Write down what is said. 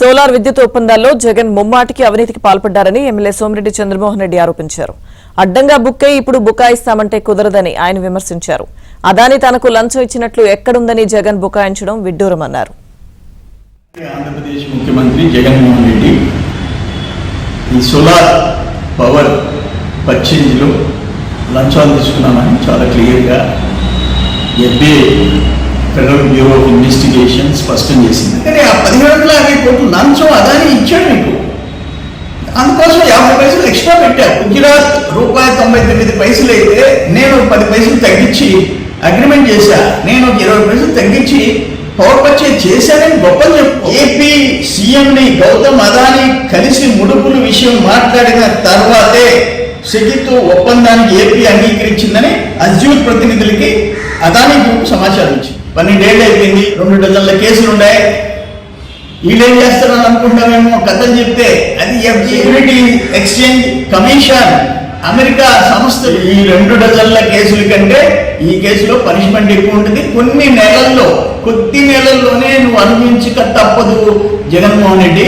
Solar విద్యుత్ ఒప్పందాల్లో జగన్ ముమ్మాటికి అవినీతికి పాల్పడ్డారని ఎమ్మెల్యే సోమిరెడ్డి చంద్రమోహన్ రెడ్డి ఆరోపించారు. అడ్డంగా బుక్ అయి ఇప్పుడు బుకాయిస్తామంటే కుదరదని ఆయన విమర్శించారు. అదాని తనకు లంచం ఇచ్చినట్లు ఎక్కడుందని జగన్ బుకాయించడం విడ్డూరమన్నారు. ఆంధ్రప్రదేశ్ ముఖ్యమంత్రి జగన్మోహన్ రెడ్డి ఈ సోలార్ పవర్ పర్చేజ్లో లంచాలు తీసుకున్నామని చాలా క్లియర్గా FBI federal bureau of investigation స్పష్టం చేసింది. కానీ ఆ 17,50 కోట్లు లంచం అదాని ఇచ్చాడు మీకు. అందుకోసం 50 పైసలు ఎక్స్ట్రా పెట్టారు. గుజరాత్ ₹1.99 అయితే నేను 10 పైసలు తగ్గించి అగ్రిమెంట్ చేశా. నేను 20 పైసలు తగ్గించి పవర్ పర్చేజ్ చేశానని గొప్పలు చెప్పు. ఏపీ సీఎంని గౌతమ్ అదాని కలిసి ముడుపుల విషయం మాట్లాడిన తర్వాతే సెగితో ఒప్పందానికి ఏపీ అంగీకరించిందని అజ్యూర్ ప్రతినిధులకి అదాని గ్రూప్ సమాచారం ఇచ్చింది. 12 ఏళ్ళు అయిపోయింది. 2 డజన్ల కేసులు ఉన్నాయి. వీళ్ళేం చేస్తారని అనుకుంటామేమో కథలు చెప్తే అది సెక్యూరిటీ ఎక్స్చేంజ్ కమిషన్ అమెరికా సంస్థ. ఈ 2 డజన్ల కేసుల కంటే ఈ కేసులో పనిష్మెంట్ ఎక్కువ ఉంటుంది. కొద్ది నెలల్లోనే నువ్వు అనుభవించక తప్పదు జగన్మోహన్ రెడ్డి.